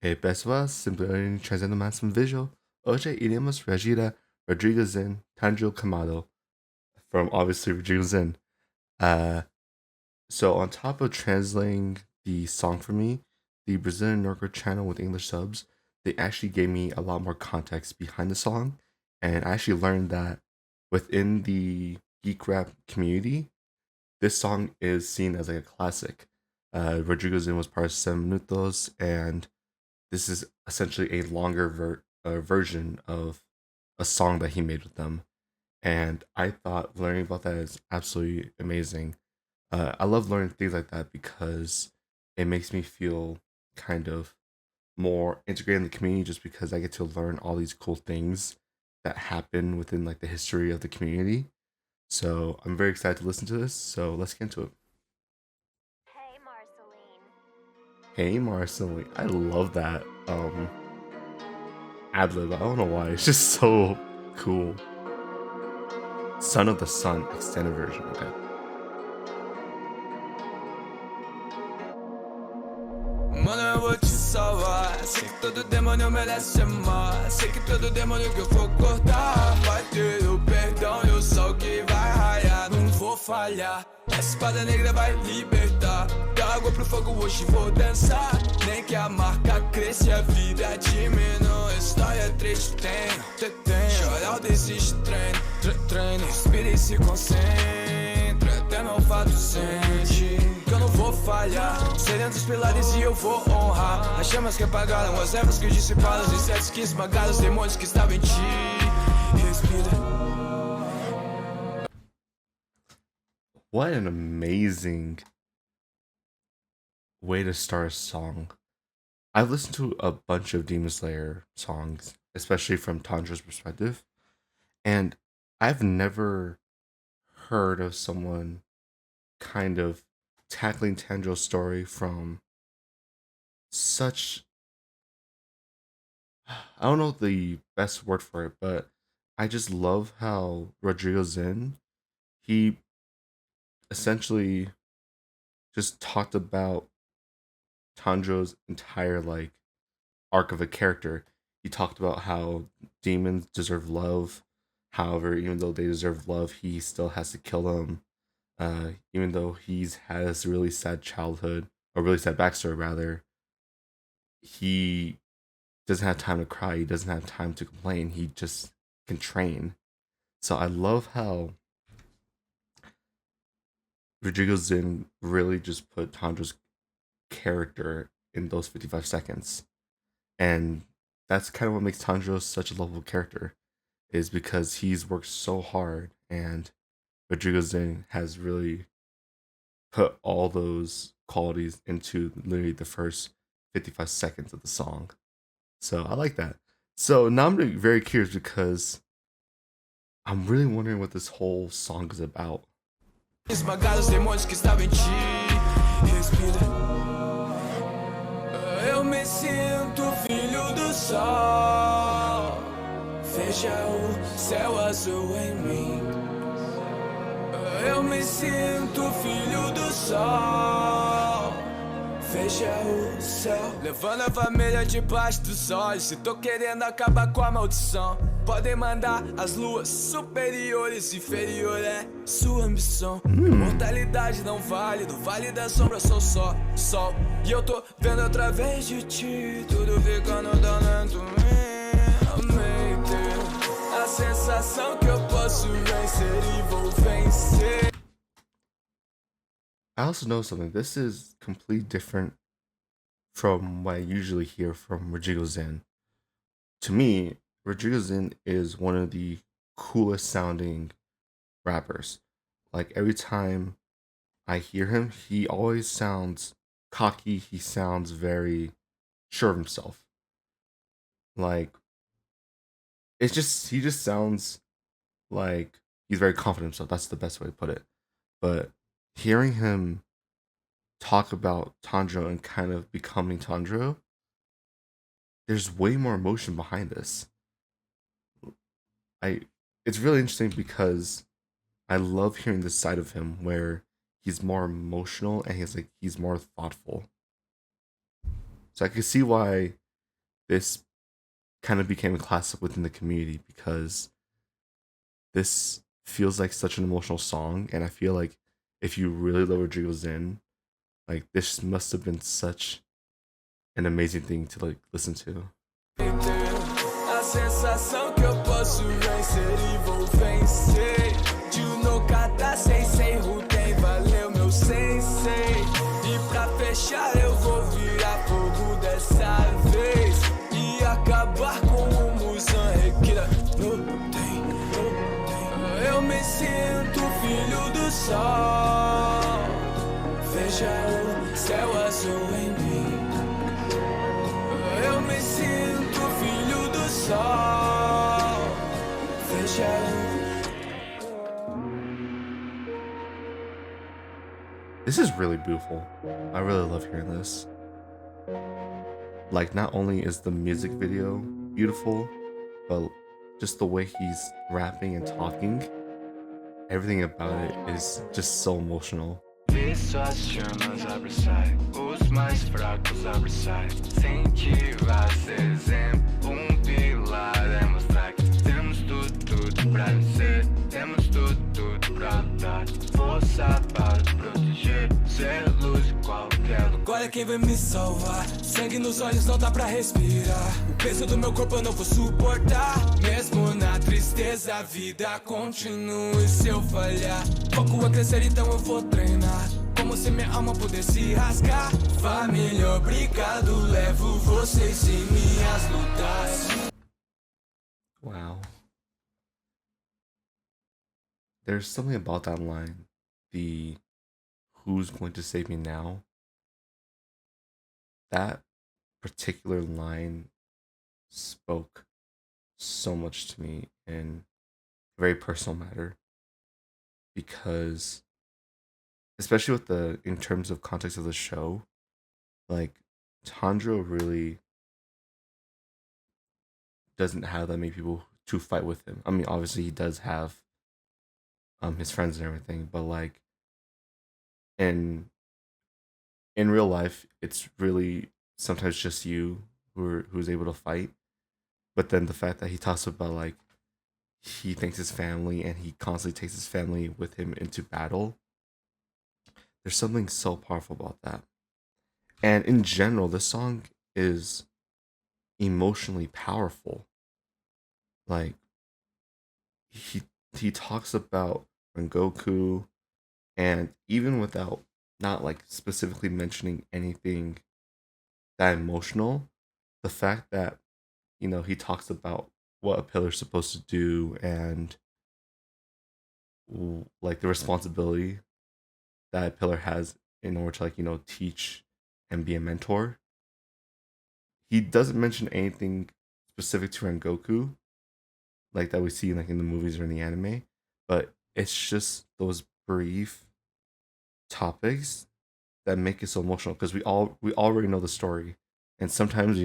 E pessoas, simplesmente trazendo mais um vídeo. Hoje iremos reagir a Rodrigo Zin, Tanjiro Kamado, from obviously Rodrigo Zin. Uh, so on top of translating the song for me, the Brazilian Nerdcore channel with English subs, they actually gave me a lot more context behind the song, and I actually learned that within the geek rap community, this song is seen as like a classic. Rodrigo Zin was part of Seven Minutos, and this is essentially a longer version of a song that he made with them. And I thought learning about that is absolutely amazing. I love learning things like that because it makes me feel kind of more integrated in the community just because I get to learn all these cool things that happen within like the history of the community. So I'm very excited to listen to this. So let's get into it. Hey, Marceline. Hey Marceline, I love that ad lib. I don't know why. It's just so cool. Son of the Sun extended version. Okay. Mano, eu vou te salvar. Sei que todo demônio merece amar. Sei que todo demônio que eu for cortar vai ter o perdão e o sol que vai raiar. Não vou falhar. Essa espada negra vai libertar. Da água pro fogo hoje vou dançar. Nem que a marca cresça e a vida diminua. História triste tem. Chorar desiste, treine. Respira e se concentra. Até meu fato sente que eu não vou falhar. Seremos os pilares e eu vou honrar as chamas que apagaram, as ervas que dissiparam, os insetos que esmagaram, os demônios que estavam em ti. Respira. What an amazing way to start a song. I've listened to a bunch of Demon Slayer songs, especially from Tanjiro's perspective, and I've never heard of someone kind of tackling Tanjiro's story from such, I don't know the best word for it, but I just love how Rodrigo Zin, he essentially just talked about Tanjiro's entire like arc of a character. He talked about how demons deserve love. However, even though they deserve love, he still has to kill them. Even though he's had this really sad childhood, or really sad backstory rather, he doesn't have time to cry. He doesn't have time to complain. He just can train. So I love how Rodrigo Zin really just put Tanjiro's character in those 55 seconds. And that's kind of what makes Tanjiro such a lovable character, is because he's worked so hard and Rodrigo Zin has really put all those qualities into literally the first 55 seconds of the song. So I like that. So now I'm very curious because I'm really wondering what this whole song is about. Esmagar os demônios que estavam em ti. Respira. Eu me sinto filho do sol. Veja o céu azul em mim. Eu me sinto filho do sol. Veja o céu. Levando a família debaixo dos olhos. Se tô querendo acabar com a maldição, podem mandar as luas superiores. Inferior é sua ambição. Imortalidade não vale. Do vale da sombra sou só sol. E eu tô vendo através de ti. Tudo ficando dando amei ter a sensação que eu posso vencer e vou vencer. I also know something. This is completely different from what I usually hear from Rodrigo Zin. To me, Rodrigo Zin is one of the coolest sounding rappers. Like every time I hear him, he always sounds cocky. He sounds very sure of himself. Like he just sounds like he's very confident in himself. That's the best way to put it. But hearing him talk about Tanjiro and kind of becoming Tanjiro, there's way more emotion behind this. It's really interesting because I love hearing this side of him where he's more emotional and he's more thoughtful. So I can see why this kind of became a classic within the community because this feels like such an emotional song, and I feel like if you really love Rodrigo Zin, like this must have been such an amazing thing to like listen to. A sensação que eu posso vencer e vou vencer. Juno cada sensei, Ruten valeu meu sensei. E pra fechar eu vou virar fogo dessa vez e acabar com o Musan Requira. Não tem. Eu me sinto filho do sol. Veja o céu azul em mim. Eu me sinto filho do sol. Veja o. This is really beautiful. I really love hearing this. Like, not only is the music video beautiful, but just the way he's rapping and talking, everything about it is just so emotional. Vê só as chamas abre e sai, os mais fracos abre e sai. Incentiva ser exemplo, pilar é mostrar que temos tudo pra vencer, temos tudo pra lutar. Força para proteger, ser luz em qualquer lugar. Agora quem vai me salvar? Sangue nos olhos não dá pra respirar. O peso do meu corpo eu não vou suportar. Mesmo na tristeza a vida continua. E se eu falhar, foco a crescer então eu vou treinar. Como se minha alma pudesse rasgar. Família, obrigado, levo vocês em minhas lutas. Wow. There's something about that line, the "who's going to save me now?" That particular line spoke so much to me in a very personal matter, because especially with the in terms of context of the show, like Tanjiro really doesn't have that many people to fight with him. I mean, obviously he does have his friends and everything, but like in real life, it's really sometimes just you who's able to fight. But then the fact that he talks about like he thanks his family and he constantly takes his family with him into battle. There's something so powerful about that. And in general, this song is emotionally powerful. Like he talks about Rengoku, and even without not like specifically mentioning anything that emotional, the fact that he talks about what a pillar's supposed to do and like the responsibility that a pillar has in order to like teach and be a mentor. He doesn't mention anything specific to Rengoku like that we see like in the movies or in the anime, but it's just those brief topics that make it so emotional because we already know the story, and sometimes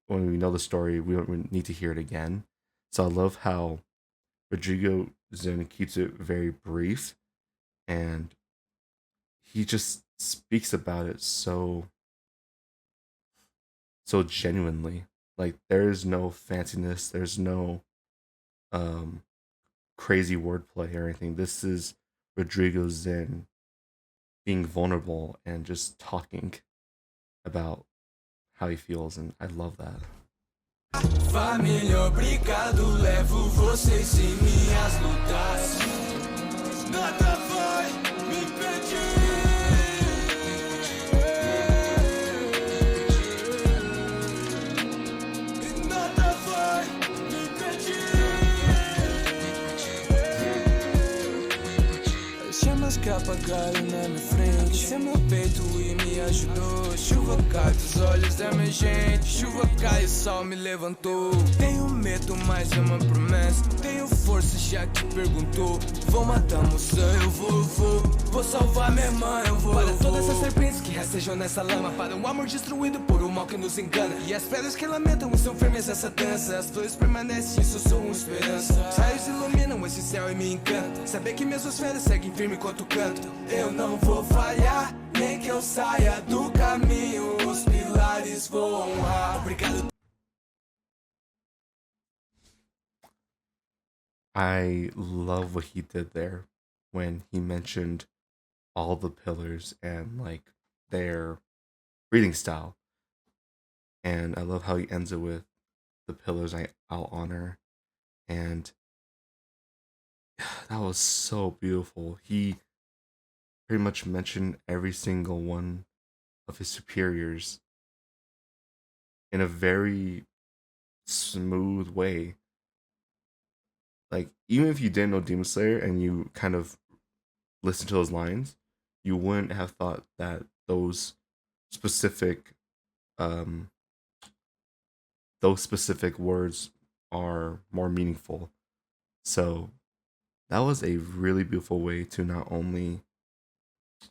when we know the story we don't need to hear it again. So I love how Rodrigo Zin keeps it very brief, and he just speaks about it so genuinely. Like there's no fanciness, there's no crazy wordplay or anything. This is Rodrigo Zin being vulnerable and just talking about how he feels, and I love that. Família, obrigado, levo vocês em minhas lutas. Nada vai me impedir. E nada vai me impedir. As chamas que apagaram na minha frente, seu meu peito e me ajudou. Chuva cai dos olhos da minha gente, chuva cai, o sol me levantou. Tenho medo, mas é uma promessa. Tenho força, já que perguntou. Vou matar moça, eu vou salvar minha irmã, eu vou. Para todas as serpentes que rastejam nessa lama, para um amor destruído por um mal que nos engana. E as pedras que lamentam e são firmes essa dança. As flores permanecem, isso sou uma esperança. Os raios iluminam esse céu e me encanta. Saber que minhas esferas seguem firme enquanto canto. Eu não vou falhar, nem que eu saia do caminho. Os pilares vou honrar. Obrigado. I love what he did there when he mentioned all the pillars and like their reading style. And I love how he ends it with the pillars I'll honor. And that was so beautiful. He pretty much mentioned every single one of his superiors in a very smooth way. Like even if you didn't know Demon Slayer and you kind of listened to those lines, you wouldn't have thought that specific um those specific words are more meaningful. So that was a really beautiful way to not only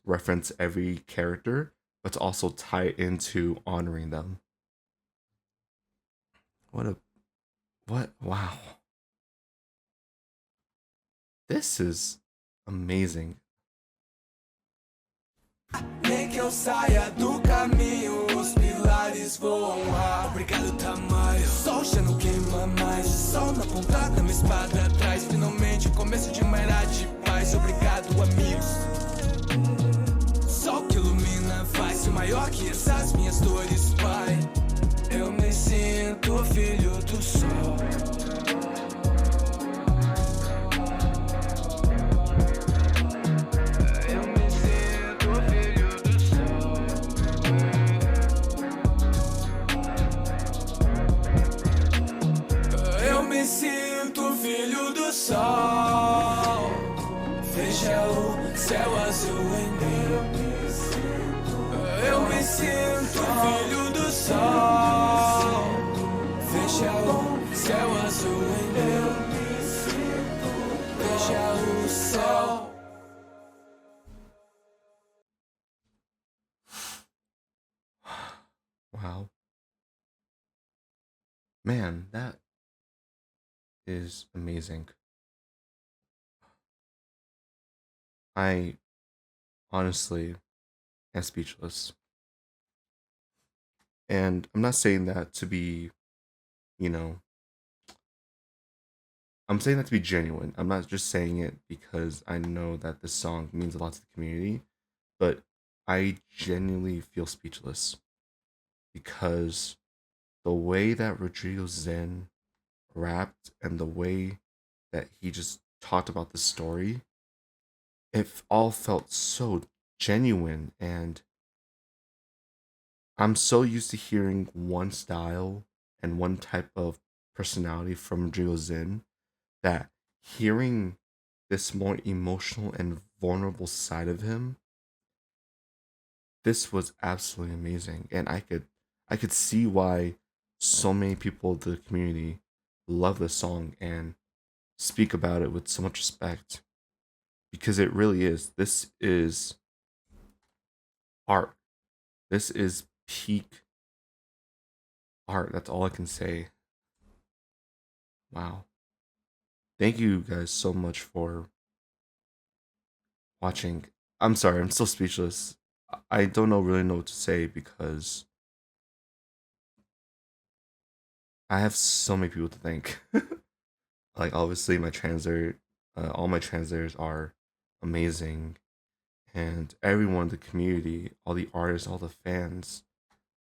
reference every character, but to also tie it into honoring them. What a what wow. This is amazing. Nem que eu saia do caminho, os pilares vou honrar. Obrigado, tamanho. Sol já não queima mais. Sol na ponta da minha espada atrás. Finalmente, começo de uma era de paz. Obrigado, amigos. Sol que ilumina, faz maior que essas minhas dores, pai. Eu me sinto filho do sol. Me sinto filho do sol. Veja o céu azul em mim. Eu me sinto filho do sol. Veja o céu azul em mim. Veja o céu. Wow. Man, that is amazing. I honestly am speechless. And I'm not saying that to be, you know, I'm saying that to be genuine. I'm not just saying it because I know that this song means a lot to the community, but I genuinely feel speechless because the way that Rodrigo Zin rapped and the way that he just talked about the story, it all felt so genuine. And I'm so used to hearing one style and one type of personality from Rodrigo Zin that hearing this more emotional and vulnerable side of him, this was absolutely amazing. And I could see why so many people of the community love this song and speak about it with so much respect because it really is. This is art. This is peak art. That's all I can say. Wow. Thank you guys so much for watching. I'm sorry, I'm still speechless. I don't really know what to say because I have so many people to thank. Like obviously my translator, all my translators are amazing, and everyone in the community, all the artists, all the fans,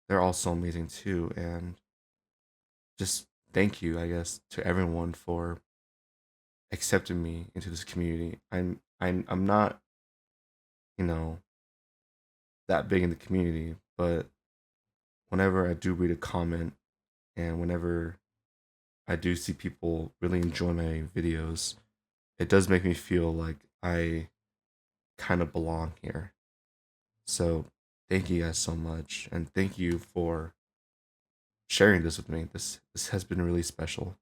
they're all so amazing too. And just thank you, I guess, to everyone for accepting me into this community. I'm not, you know, that big in the community, but whenever I do read a comment and whenever I do see people really enjoy my videos, it does make me feel like I kind of belong here. So thank you guys so much, and thank you for sharing this with me. This has been really special.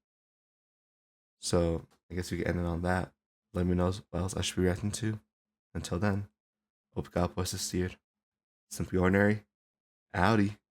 So I guess we can end it on that. Let me know what else I should be reacting to. Until then, obrigado por assistir. Simply ordinary. Howdy.